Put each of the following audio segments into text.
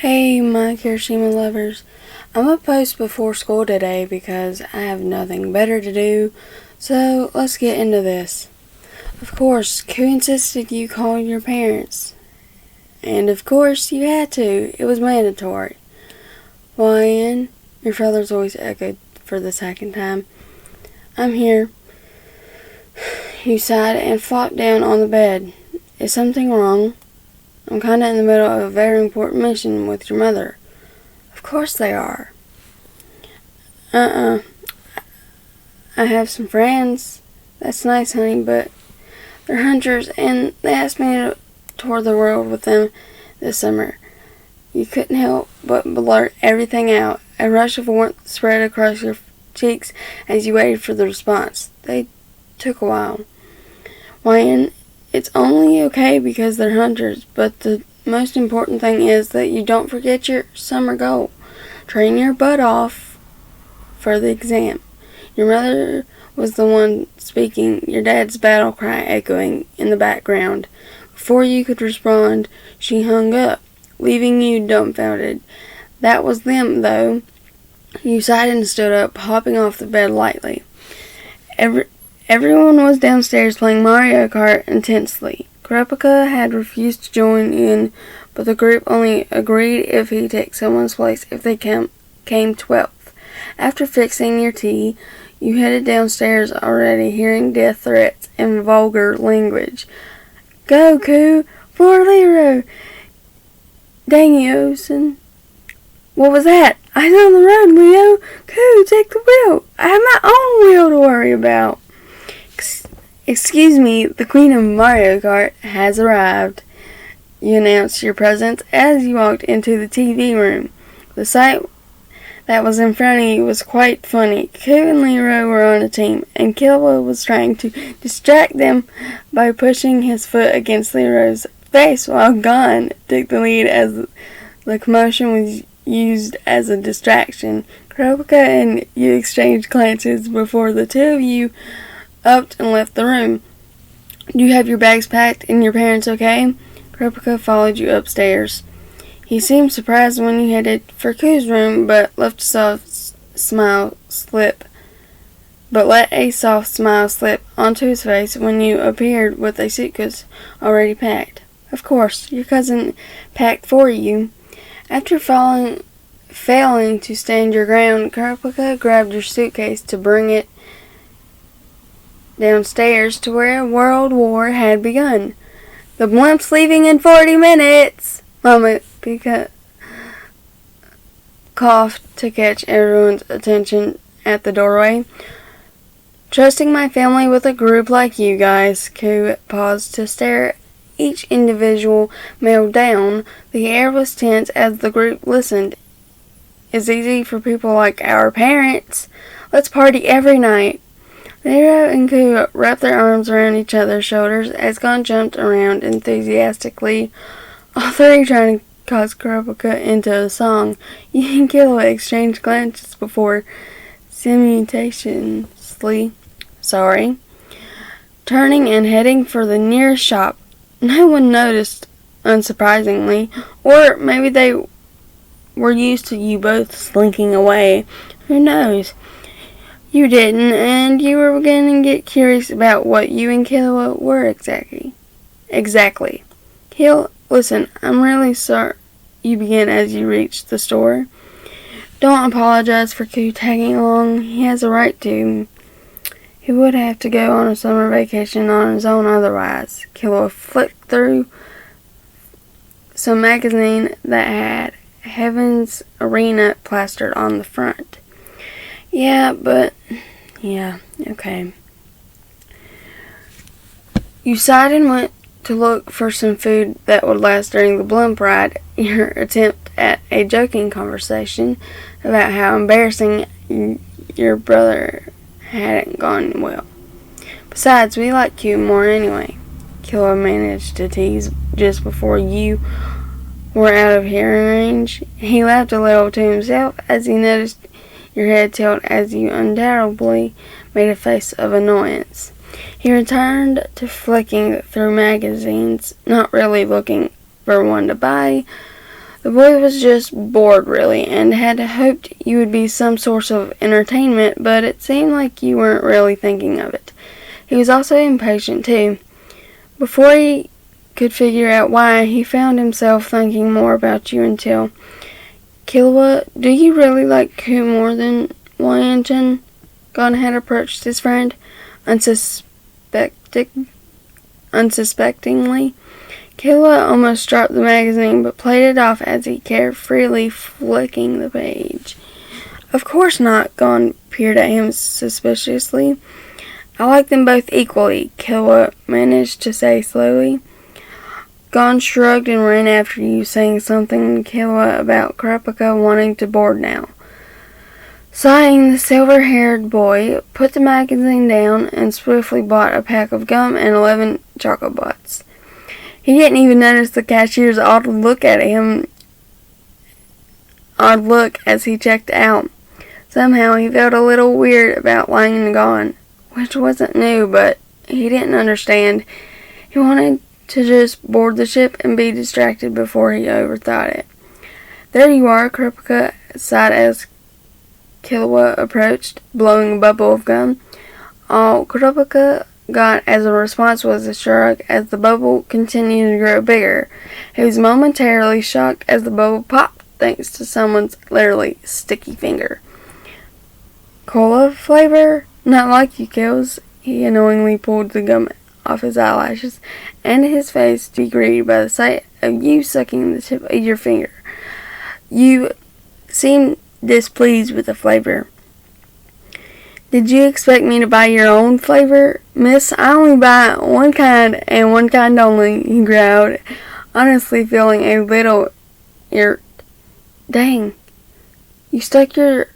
Hey, my Kirishima lovers. I'm gonna post before school today because I have nothing better to do, so let's get into this. Of course, who insisted you call your parents? And of course, you had to. It was mandatory. Ryan, your father's voice echoed for the second time. I'm here. You sighed and flopped down on the bed. Is something wrong? I'm kinda in the middle of a very important mission with your mother. Of course they are. I have some friends. That's nice, honey, but they're hunters and they asked me to tour the world with them this summer. You couldn't help but blurt everything out. A rush of warmth spread across your cheeks as you waited for the response. They took a while. Ryan, it's only okay because they're hunters, but the most important thing is that you don't forget your summer goal. Train your butt off for the exam. Your mother was the one speaking, your dad's battle cry echoing in the background. Before you could respond, she hung up, leaving you dumbfounded. That was them, though. You sighed and stood up, hopping off the bed lightly. Everyone was downstairs playing Mario Kart intensely. Kurapika had refused to join in, but the group only agreed if he took someone's place if they came 12th. After fixing your tea, you headed downstairs already hearing death threats in vulgar language. Goku! Poor Lero! Dangyosen! What was that? I'm on the road, Leo! Coo, take the wheel! I have my own wheel to worry about! Excuse me, the Queen of Mario Kart has arrived. You announced your presence as you walked into the TV room. The sight that was in front of you was quite funny. Koo and Lero were on a team, and Killua was trying to distract them by pushing his foot against Lero's face while Gon took the lead as the commotion was used as a distraction. Kurapika and you exchanged glances before the two of you upped and left the room. Do you have your bags packed and your parents okay? Kurapika followed you upstairs. He seemed surprised when you headed for Koo's room, but let a soft smile slip onto his face when you appeared with a suitcase already packed. Of course, your cousin packed for you. After failing to stand your ground, Kurapika grabbed your suitcase to bring it downstairs to where World War had begun. The blimp's leaving in 40 minutes! Mama Pika coughed to catch everyone's attention at the doorway. Trusting my family with a group like you guys. Koo paused to stare each individual male down. The air was tense as the group listened. It's easy for people like our parents. Let's party every night. Lero and Koo wrapped their arms around each other's shoulders as Gon jumped around enthusiastically, all three trying to cause Kurapika into a song. You and Killua exchanged glances before simultaneously turning and heading for the nearest shop. No one noticed, unsurprisingly, or maybe they were used to you both slinking away. Who knows? You didn't, and you were beginning to get curious about what you and Killua were exactly. Listen, I'm really sorry, you began as you reached the store. Don't apologize for Koo tagging along. He has a right to. He would have to go on a summer vacation on his own otherwise. Killua flicked through some magazine that had Heaven's Arena plastered on the front. Yeah, okay. You sighed and went to look for some food that would last during the blimp ride. Your attempt at a joking conversation about how embarrassing your brother hadn't gone well. Besides, we like you more anyway. Killua managed to tease just before you were out of hearing range. He laughed a little to himself as he noticed your head tilt as you undoubtedly made a face of annoyance. He returned to flicking through magazines, not really looking for one to buy, The boy was just bored, really, and had hoped you would be some source of entertainment, but it seemed like you weren't really thinking of it. He was also impatient, too. Before he could figure out why, he found himself thinking more about you until, Killua, do you really like Ku more than Wyanton? Gon had approached his friend, unsuspectingly. Killua almost dropped the magazine, but played it off as he carefreely flicking the page. Of course not, Gon peered at him suspiciously. I like them both equally, Killua managed to say slowly. Gon shrugged and ran after you, saying something to Killua about Kurapika wanting to board now. Sighing, the silver-haired boy put the magazine down and swiftly bought a pack of gum and 11 chocolate butts. He didn't even notice the cashier's odd look as he checked out. Somehow he felt a little weird about lying Gon, which wasn't new, but he didn't understand. He wanted to just board the ship and be distracted before he overthought it. There you are, Kurapika sighed as Killua approached, blowing a bubble of gum. All Kurapika got as a response was a shrug as the bubble continued to grow bigger. He was momentarily shocked as the bubble popped thanks to someone's literally sticky finger. Cola flavor? Not like you, Kills. He annoyingly pulled the gum off his eyelashes, and his face degraded by the sight of you sucking the tip of your finger. You seemed displeased with the flavor. Did you expect me to buy your own flavor? Miss, I only buy one kind and one kind only, he growled, honestly feeling a little irked. Dang. You stuck your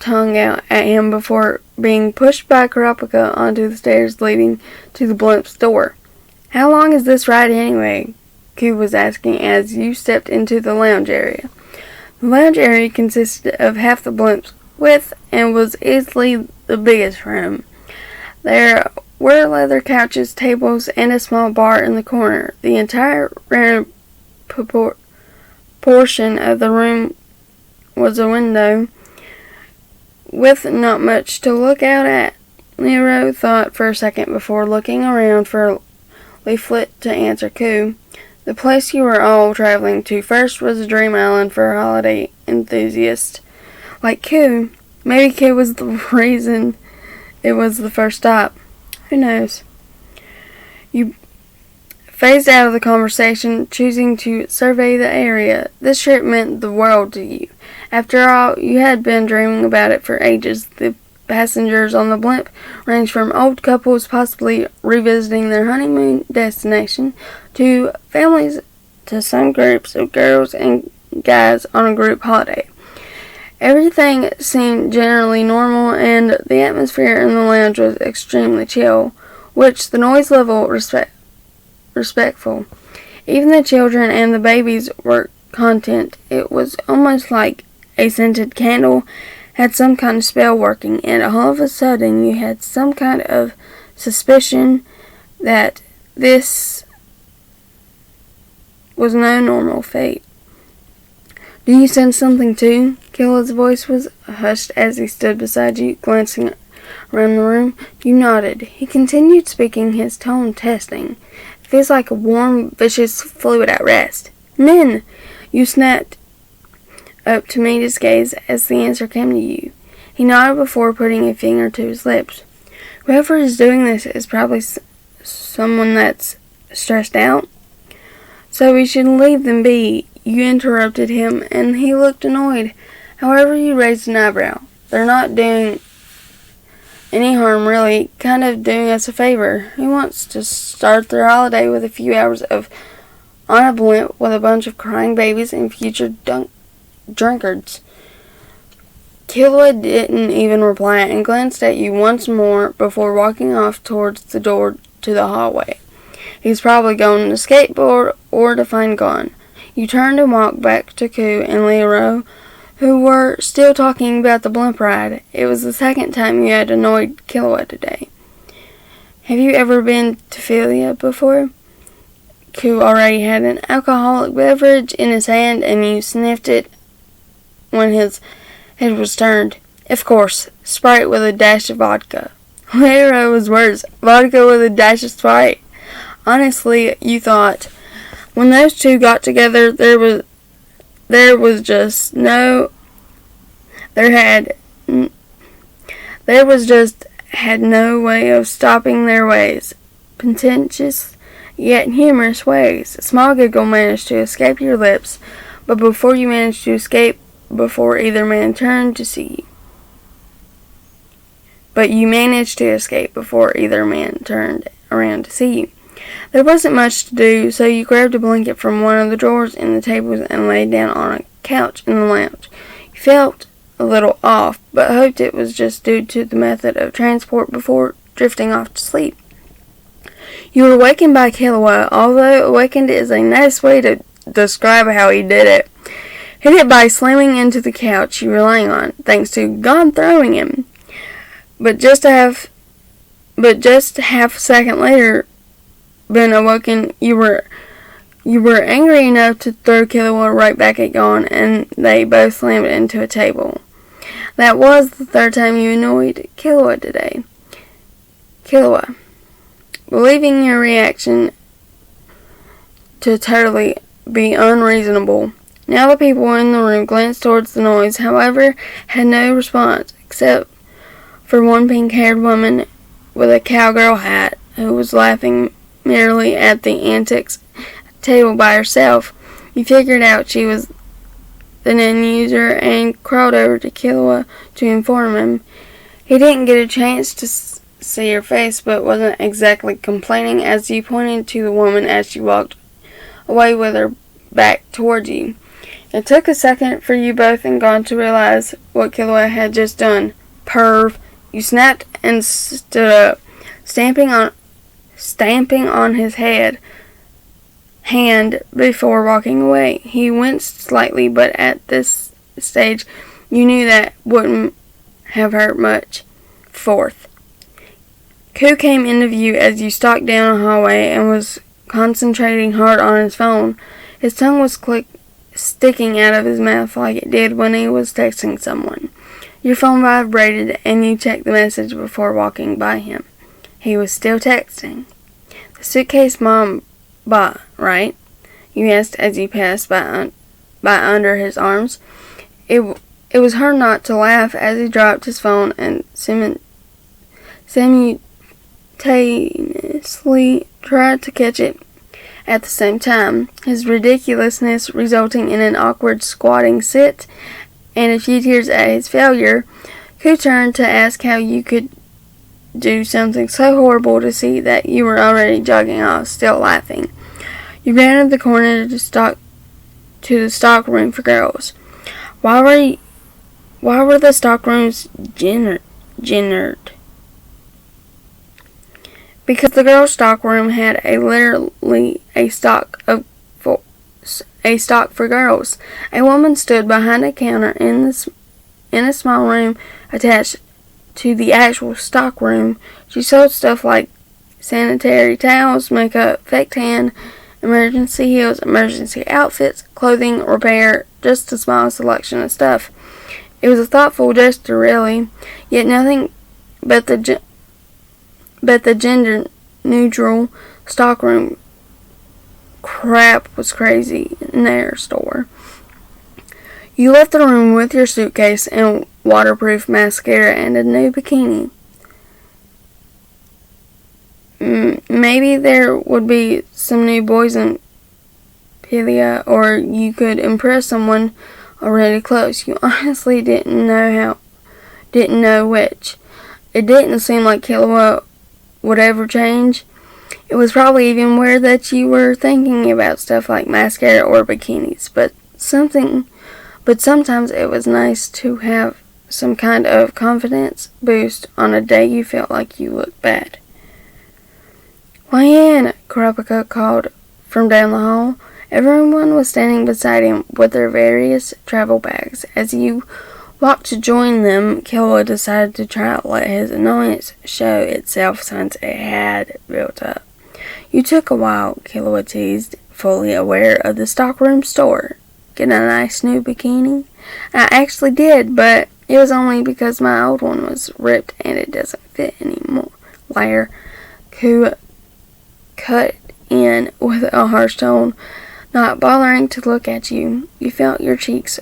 tongue out at him before being pushed by Kurapika onto the stairs leading to the blimp's door. How long is this ride anyway? Ku was asking as you stepped into the lounge area. The lounge area consisted of half the blimp's width and was easily the biggest room. There were leather couches, tables, and a small bar in the corner. The entire round portion of the room was a window with not much to look out at. Nero thought for a second before looking around for a leaflet to answer Ku. The place you were all traveling to first was a dream island for holiday enthusiasts like Ku. Maybe Ku was the reason it was the first stop. Who knows? You phased out of the conversation, choosing to survey the area. This trip meant the world to you. After all, you had been dreaming about it for ages. The passengers on the blimp ranged from old couples possibly revisiting their honeymoon destination to families, to some groups of girls and guys on a group holiday. Everything seemed generally normal, and the atmosphere in the lounge was extremely chill, which the noise level respectful. Even the children and the babies were content. It was almost like a scented candle had some kind of spell working, and all of a sudden you had some kind of suspicion that this was no normal fate. Do you sense something too? Killua's voice was hushed as he stood beside you, glancing around the room. You nodded. He continued speaking, his tone testing. It feels like a warm, vicious fluid at rest. Nin! You snapped up to meet his gaze as the answer came to you. He nodded before putting a finger to his lips. Whoever is doing this is probably someone that's stressed out. So we should leave them be. You interrupted him, and he looked annoyed. However, you raised an eyebrow. They're not doing any harm, really. Kind of doing us a favor. Who wants to start their holiday with a few hours of on a blimp with a bunch of crying babies and future drunkards? Killua didn't even reply and glanced at you once more before walking off towards the door to the hallway. He's probably going to skateboard or to find Gon. You turned and walked back to Ku and Leroy, who were still talking about the blimp ride. It was the second time you had annoyed Killua today. Have you ever been to Philia before? who already had an alcoholic beverage in his hand, and you sniffed it when his head was turned. Of course, Sprite with a dash of vodka. Where was worse, vodka with a dash of Sprite. Honestly, you thought, when those two got together, there was just no way of stopping their ways. Pretentious, yet humorous ways. A small giggle managed to escape your lips, but before you managed to escape, before either man turned to see you. But you managed to escape before either man turned around to see you. There wasn't much to do, so you grabbed a blanket from one of the drawers in the tables and laid down on a couch in the lounge. You felt a little off, but hoped it was just due to the method of transport before drifting off to sleep. You were awakened by Killua, although awakened is a nice way to describe how he did it. He did it by slamming into the couch you were laying on, thanks to God throwing him. But just a half a second later, been awoken, you were angry enough to throw Killua right back at Gon, and they both slammed into a table. That was the third time you annoyed Killua today. Killua, believing your reaction to totally be unreasonable. Now the people in the room glanced towards the noise, however, had no response, except for one pink-haired woman with a cowgirl hat who was laughing merely at the antics at the table by herself. You figured out she was the non-user and crawled over to Killua to inform him. He didn't get a chance to see her face, but wasn't exactly complaining as you pointed to the woman as she walked away with her back towards you. It took a second for you both and Gon to realize what Killua had just done. Perv. You snapped and stood up, stamping on his hand before walking away. He winced slightly, but at this stage, you knew that wouldn't have hurt much. Fourth, Ku came into view as you stalked down a hallway and was concentrating hard on his phone. His tongue was sticking out of his mouth like it did when he was texting someone. Your phone vibrated and you checked the message before walking by him. He was still texting. The suitcase Mom bought, right? You asked as you passed by under his arms. It was hard not to laugh as he dropped his phone and simultaneously tried to catch it at the same time, his ridiculousness resulting in an awkward squatting sit and a few tears at his failure. Ku turned to ask how you could do something so horrible to see that you were already jogging off, still laughing. You ran to the corner to the stock room for girls. Why were the stock rooms gendered? Because the girls' stock room had literally a stock for girls. A woman stood behind a counter in a small room attached to the actual stock room. She sold stuff like sanitary towels, makeup, fake tan, emergency heels, emergency outfits, clothing, repair, just a small selection of stuff. It was a thoughtful gesture, really, yet nothing but the gender-neutral stockroom crap was crazy in their store. You left the room with your suitcase and waterproof mascara and a new bikini. Maybe there would be some new boys in Killua, or you could impress someone already close. You honestly didn't know which. It didn't seem like Killua would ever change. It was probably even weird that you were thinking about stuff like mascara or bikinis, but sometimes it was nice to have some kind of confidence boost on a day you felt like you looked bad. Wyan, Kurapika called from down the hall. Everyone was standing beside him with their various travel bags. As you walked to join them, Killua decided to try to let his annoyance show itself since it had built up. You took a while, Killua teased, fully aware of the stockroom store. Get a nice new bikini? I actually did, but it was only because my old one was ripped and it doesn't fit anymore. Liar. Killua cut in with a harsh tone, not bothering to look at you. You felt your cheeks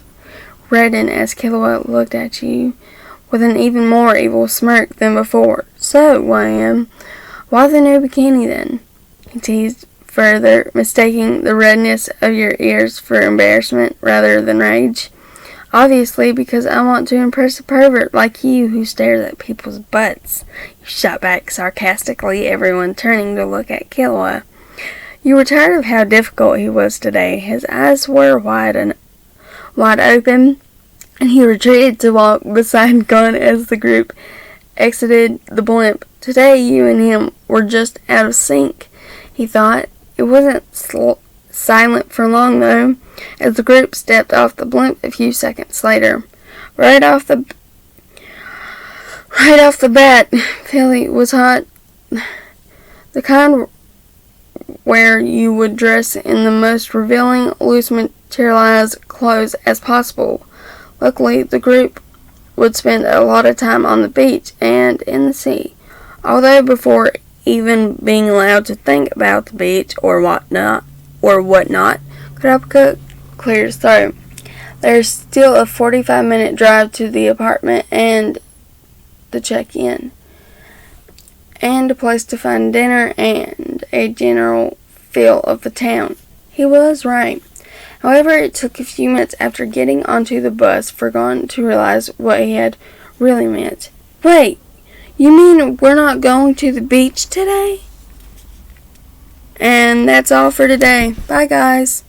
redden as Killua looked at you with an even more evil smirk than before. So, William, why the new bikini then? He teased further, mistaking the redness of your ears for embarrassment rather than rage. Obviously, because I want to impress a pervert like you who stares at people's butts. You shot back sarcastically, everyone turning to look at Killua. You were tired of how difficult he was today. His eyes were wide open, and he retreated to walk beside Gon as the group exited the blimp. Today, you and him were just out of sync, he thought. It wasn't silent for long, though, as the group stepped off the blimp a few seconds later. Right off the bat, Philly was hot. The kind where you would dress in the most revealing, loose materialized clothes as possible. Luckily, the group would spend a lot of time on the beach and in the sea. Although before even being allowed to think about the beach or whatnot, Kurapika cleared his throat. There's still a 45-minute drive to the apartment and the check-in, and a place to find dinner and a general feel of the town. He was right. However, it took a few minutes after getting onto the bus for Gon to realize what he had really meant. Wait, you mean we're not going to the beach today? And that's all for today. Bye, guys.